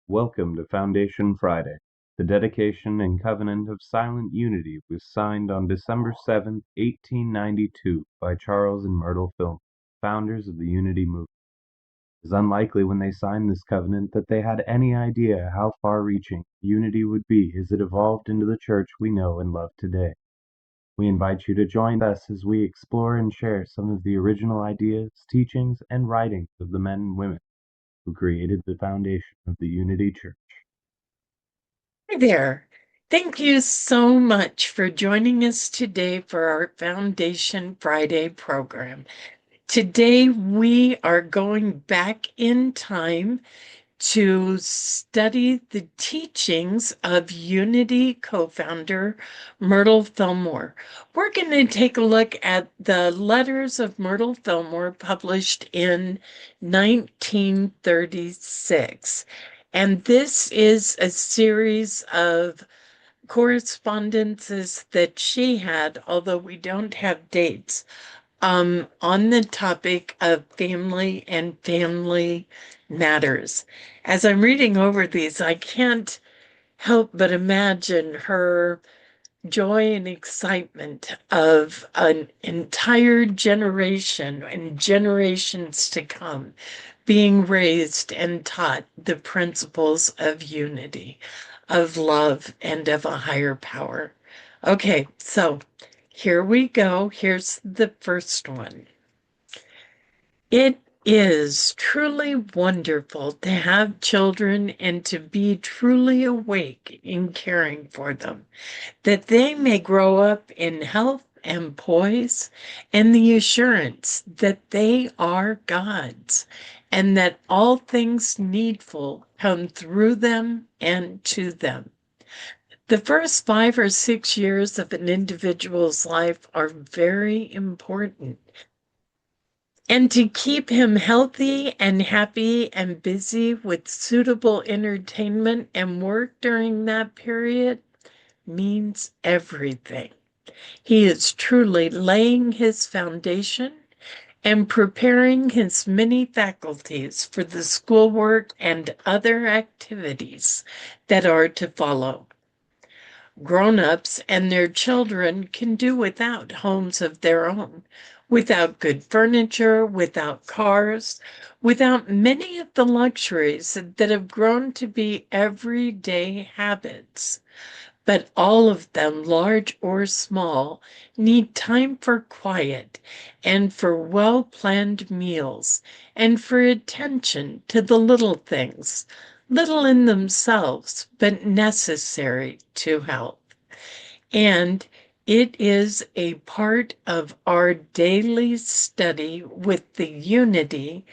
Welcome to Foundation Friday. The dedication and covenant of silent unity was signed on December 7th, 1892 by Charles and Myrtle Fillmore, founders of the Unity movement. It is unlikely when they signed this covenant that they had any idea how far-reaching unity would be as it evolved into the church we know and love today. We invite you to join us as we explore and share some of the original ideas, teachings, and writings of the men and women who created the foundation of the Unity Church. Hi there. Thank you so much for joining us today for our Foundation Friday program. Today we are going back in time to study the teachings of Unity co-founder Myrtle Fillmore. We're going to take a look at the letters of Myrtle Fillmore published in 1936. And this is a series of correspondences that she had, although we don't have dates, on the topic of family and family matters. As I'm reading over these, I can't help but imagine her joy and excitement of an entire generation and generations to come being raised and taught the principles of unity, of love, and of a higher power. Okay, so here we go. Here's the first one. It is truly wonderful to have children and to be truly awake in caring for them, that they may grow up in health and poise and the assurance that they are God's and that all things needful come through them and to them. The first 5 or 6 years of an individual's life are very important. And to keep him healthy and happy and busy with suitable entertainment and work during that period means everything. He is truly laying his foundation and preparing his many faculties for the schoolwork and other activities that are to follow. Grown-ups and their children can do without homes of their own, without good furniture, without cars, without many of the luxuries that have grown to be everyday habits. But all of them, large or small, need time for quiet and for well-planned meals and for attention to the little things, little in themselves, but necessary to health. And it is a part of our daily study with the unity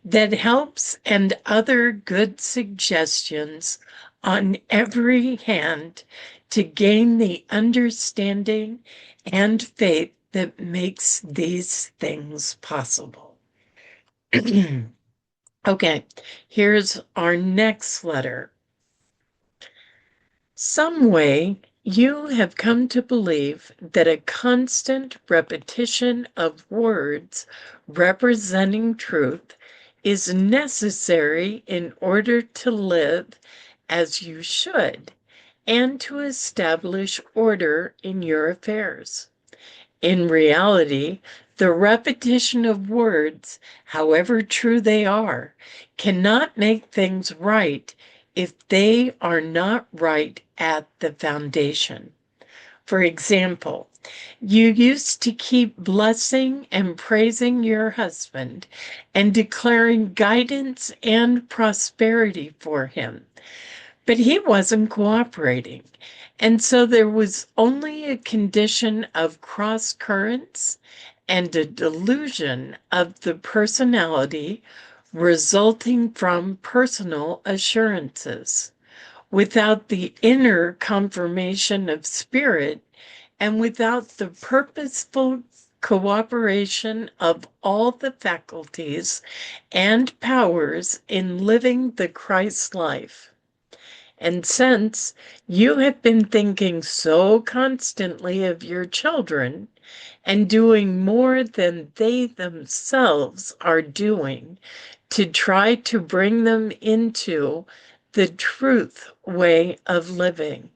that helps and other good suggestions on every hand to gain the understanding and faith that makes these things possible. Okay, here's our next letter. Some way you have come to believe that a constant repetition of words representing truth is necessary in order to live as you should and to establish order in your affairs. In reality, the repetition of words, however true they are, cannot make things right if they are not right at the foundation. For example, you used to keep blessing and praising your husband and declaring guidance and prosperity for him, but he wasn't cooperating. And so there was only a condition of cross currents and a delusion of the personality resulting from personal assurances, without the inner confirmation of spirit and without the purposeful cooperation of all the faculties and powers in living the Christ life. And since you have been thinking so constantly of your children and doing more than they themselves are doing to try to bring them into the truth way of living.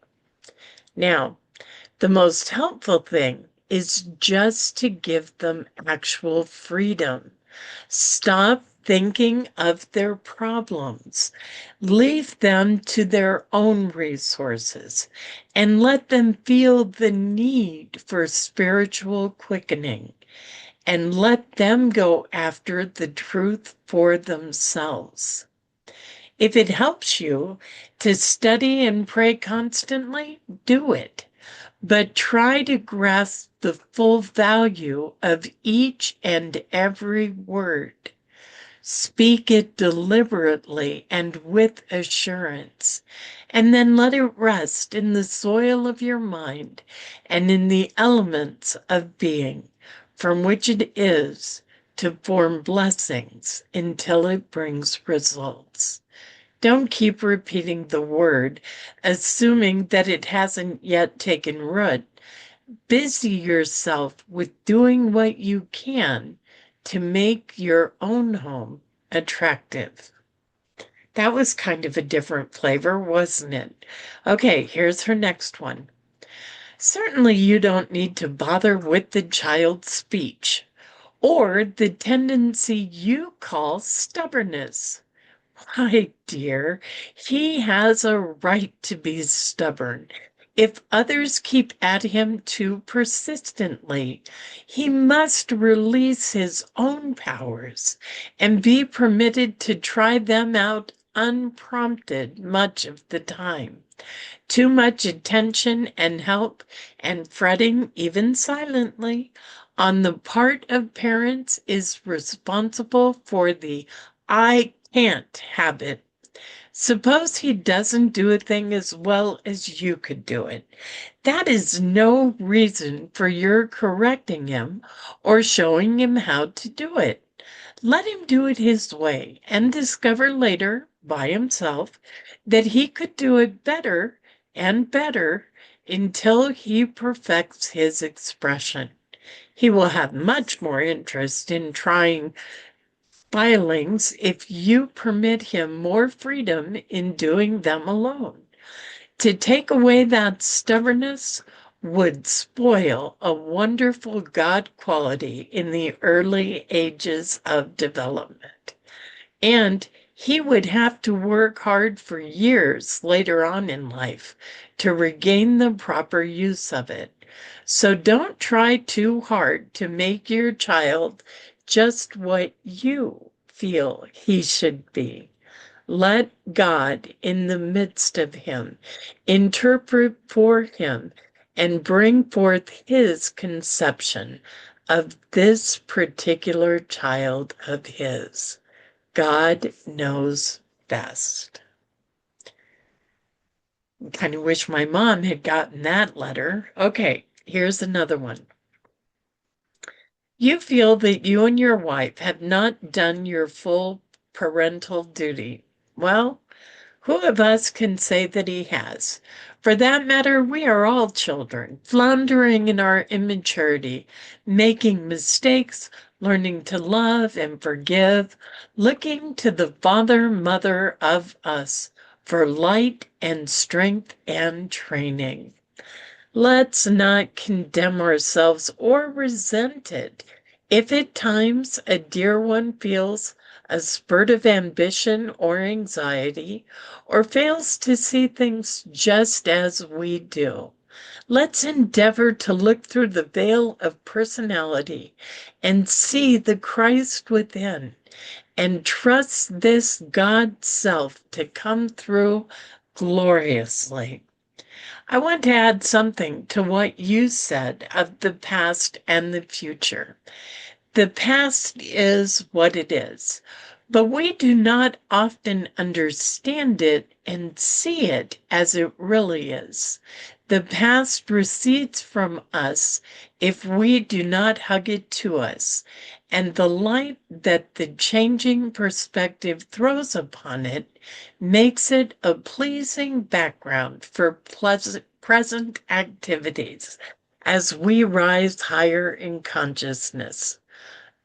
Now, the most helpful thing is just to give them actual freedom. Stop thinking of their problems. Leave them to their own resources and let them feel the need for spiritual quickening and let them go after the truth for themselves. If it helps you to study and pray constantly, do it. But try to grasp the full value of each and every word. Speak it deliberately and with assurance, and then let it rest in the soil of your mind and in the elements of being from which it is to form blessings until it brings results. Don't keep repeating the word, assuming that it hasn't yet taken root. Busy yourself with doing what you can to make your own home attractive. That was kind of a different flavor, wasn't it? Okay, here's her next one. Certainly, you don't need to bother with the child's speech or the tendency you call stubbornness. My dear, he has a right to be stubborn. If others keep at him too persistently, he must release his own powers and be permitted to try them out unprompted much of the time. Too much attention and help and fretting, even silently, on the part of parents is responsible for the "I can't" habit. Suppose he doesn't do a thing as well as you could do it. That is no reason for your correcting him or showing him how to do it. Let him do it his way and discover later, by himself, that he could do it better and better until he perfects his expression. He will have much more interest in trying filings if you permit him more freedom in doing them alone. To take away that stubbornness would spoil a wonderful God quality in the early ages of development. And he would have to work hard for years later on in life to regain the proper use of it. So don't try too hard to make your child just what you feel he should be. Let God, in the midst of him, interpret for him and bring forth his conception of this particular child of his. God knows best. Kind of wish my mom had gotten that letter. Okay, here's another one. You feel that you and your wife have not done your full parental duty. Well, who of us can say that he has? For that matter, we are all children, floundering in our immaturity, making mistakes, learning to love and forgive, looking to the Father, Mother of us for light and strength and training. Let's not condemn ourselves or resent it. If at times a dear one feels a spurt of ambition or anxiety, or fails to see things just as we do, let's endeavor to look through the veil of personality and see the Christ within, and trust this God self to come through gloriously. I want to add something to what you said of the past and the future. The past is what it is, but we do not often understand it and see it as it really is. The past recedes from us if we do not hug it to us, and the light that the changing perspective throws upon it makes it a pleasing background for present activities as we rise higher in consciousness.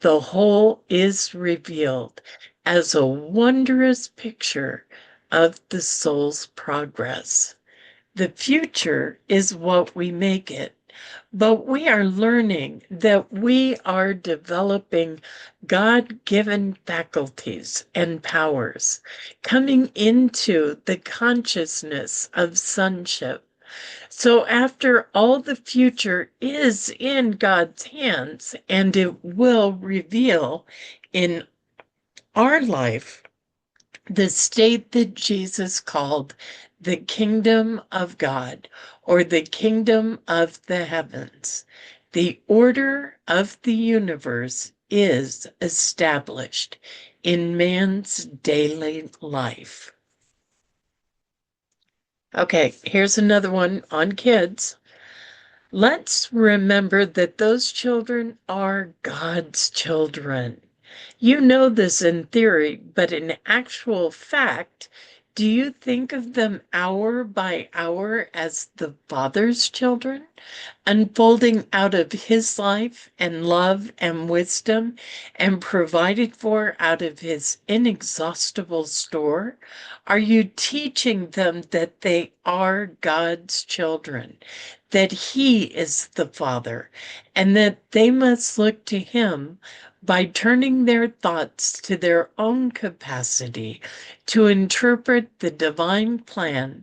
The whole is revealed as a wondrous picture of the soul's progress. The future is what we make it, but we are learning that we are developing God-given faculties and powers, coming into the consciousness of sonship. So after all, the future is in God's hands, and it will reveal in our life the state that Jesus called the kingdom of God, or the kingdom of the heavens. The order of the universe is established in man's daily life. Okay, here's another one on kids. Let's remember that those children are God's children. You know this in theory, but in actual fact, do you think of them hour by hour as the Father's children, unfolding out of His life and love and wisdom and provided for out of His inexhaustible store? Are you teaching them that they are God's children, that He is the Father, and that they must look to Him by turning their thoughts to their own capacity to interpret the divine plan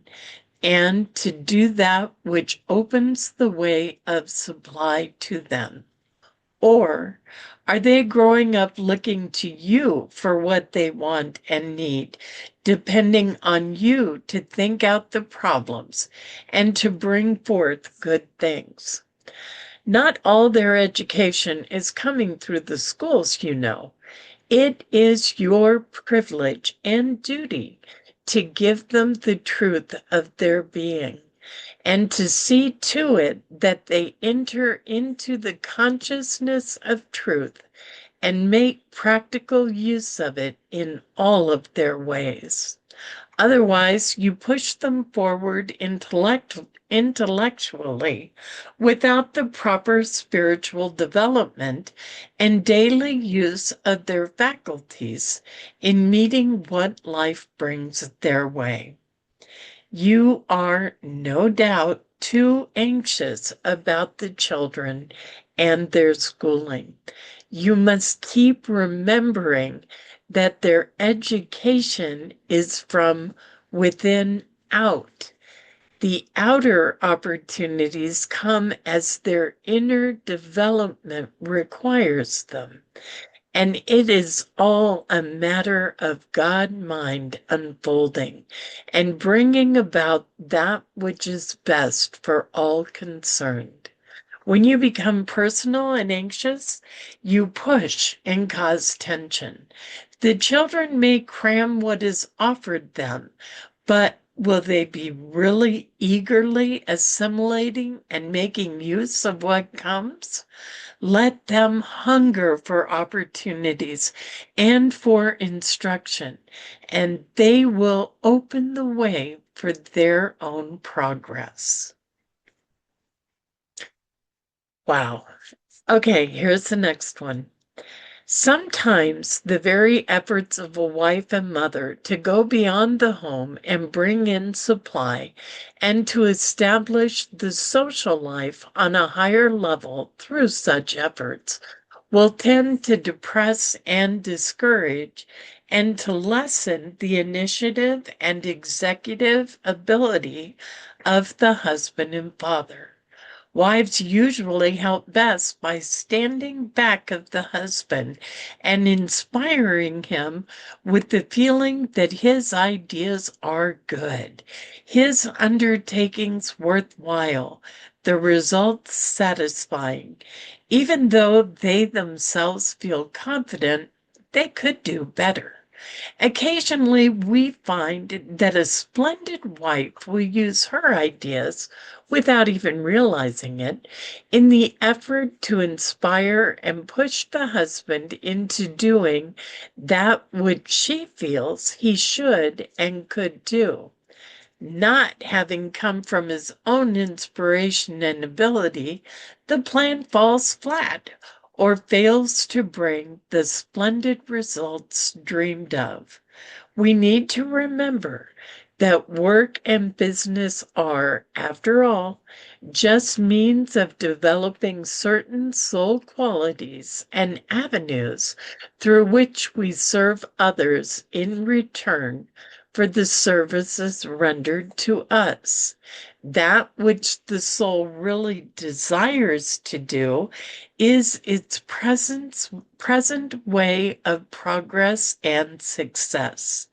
and to do that which opens the way of supply to them? Or are they growing up looking to you for what they want and need, depending on you to think out the problems and to bring forth good things? Not all their education is coming through the schools, you know. It is your privilege and duty to give them the truth of their being and to see to it that they enter into the consciousness of truth and make practical use of it in all of their ways. Otherwise, you push them forward intellectually without the proper spiritual development and daily use of their faculties in meeting what life brings their way. You are no doubt too anxious about the children and their schooling. You must keep remembering that their education is from within out. The outer opportunities come as their inner development requires them. And it is all a matter of God-mind unfolding and bringing about that which is best for all concerned. When you become personal and anxious, you push and cause tension. The children may cram what is offered them, but will they be really eagerly assimilating and making use of what comes? Let them hunger for opportunities and for instruction, and they will open the way for their own progress. Wow. Okay, here's the next one. Sometimes the very efforts of a wife and mother to go beyond the home and bring in supply and to establish the social life on a higher level through such efforts will tend to depress and discourage and to lessen the initiative and executive ability of the husband and father. Wives usually help best by standing back of the husband and inspiring him with the feeling that his ideas are good, his undertakings worthwhile, the results satisfying, even though they themselves feel confident they could do better. Occasionally, we find that a splendid wife will use her ideas, without even realizing it, in the effort to inspire and push the husband into doing that which she feels he should and could do. Not having come from his own inspiration and ability, the plan falls flat or fails to bring the splendid results dreamed of. We need to remember that work and business are, after all, just means of developing certain soul qualities and avenues through which we serve others in return for the services rendered to us. That which the soul really desires to do is its present way of progress and success.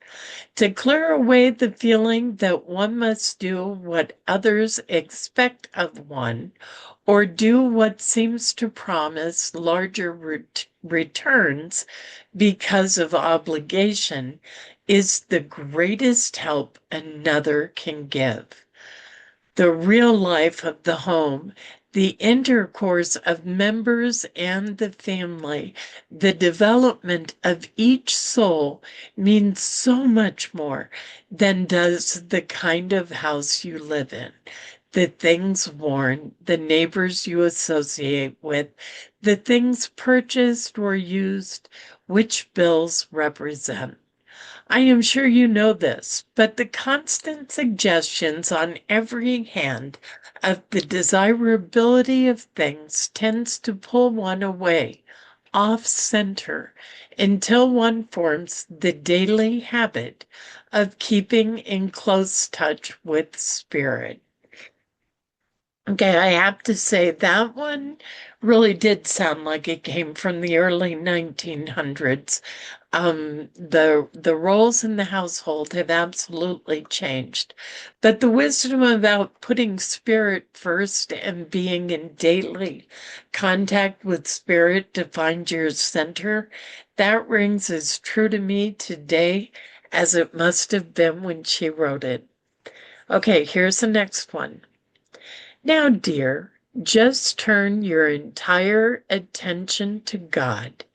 To clear away the feeling that one must do what others expect of one, or do what seems to promise larger returns because of obligation, is the greatest help another can give. The real life of the home, the intercourse of members and the family, the development of each soul means so much more than does the kind of house you live in, the things worn, the neighbors you associate with, the things purchased or used, which bills represent. I am sure you know this, but the constant suggestions on every hand of the desirability of things tends to pull one away, off center, until one forms the daily habit of keeping in close touch with spirit. Okay, I have to say that one really did sound like it came from the early 1900s. The roles in the household have absolutely changed, but the wisdom about putting spirit first and being in daily contact with spirit to find your center, that rings as true to me today as it must have been when she wrote it. Okay, here's the next one. Now, dear, just turn your entire attention to God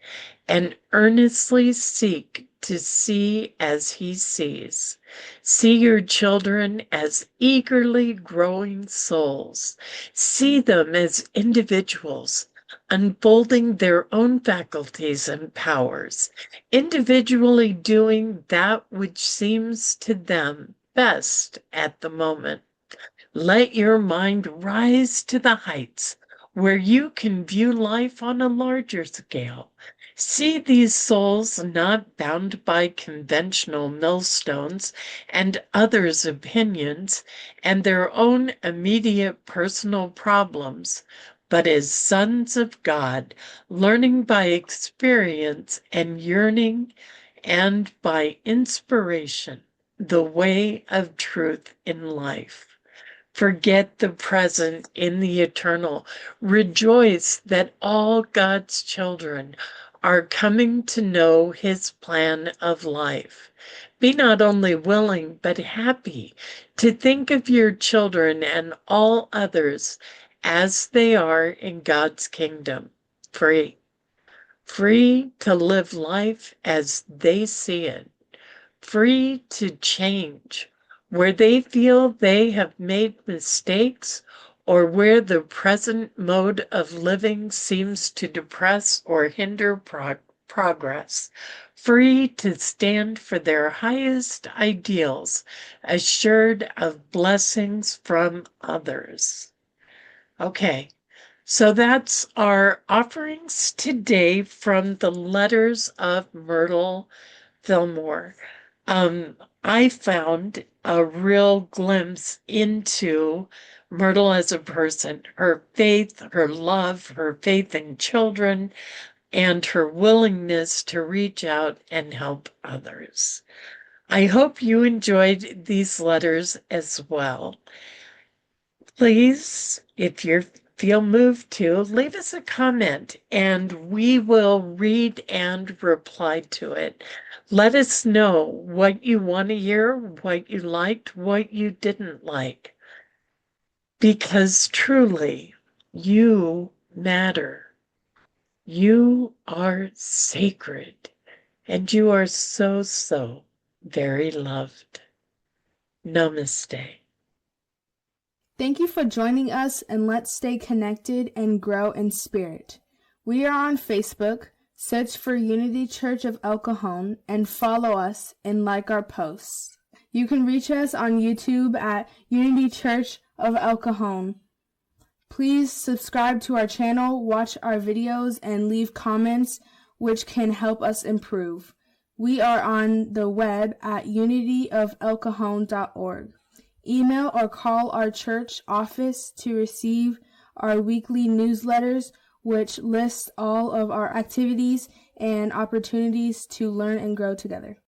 and earnestly seek to see as He sees. See your children as eagerly growing souls. See them as individuals, unfolding their own faculties and powers, individually doing that which seems to them best at the moment. Let your mind rise to the heights where you can view life on a larger scale. See these souls not bound by conventional millstones and others' opinions and their own immediate personal problems, but as sons of God, learning by experience and yearning and by inspiration the way of truth in life. Forget the present in the eternal. Rejoice that all God's children are coming to know His plan of life. Be not only willing, but happy to think of your children and all others as they are in God's kingdom, free. Free to live life as they see it, free to change where they feel they have made mistakes or where the present mode of living seems to depress or hinder progress, free to stand for their highest ideals, assured of blessings from others. Okay, so that's our offerings today from the letters of Myrtle Fillmore. I found a real glimpse into Myrtle as a person, her faith, her love, her faith in children, and her willingness to reach out and help others. I hope you enjoyed these letters as well. Please, if you feel moved to, leave us a comment and we will read and reply to it. Let us know what you want to hear, what you liked, what you didn't like. Because truly, you matter. You are sacred. And you are so, so very loved. Namaste. Thank you for joining us, and let's stay connected and grow in spirit. We are on Facebook. Search for Unity Church of El Cajon and follow us and like our posts. You can reach us on YouTube at Unity Church of El Cajon. Please subscribe to our channel, watch our videos, and leave comments which can help us improve. We are on the web at unityofelcajon.org. Email or call our church office to receive our weekly newsletters, which lists all of our activities and opportunities to learn and grow together.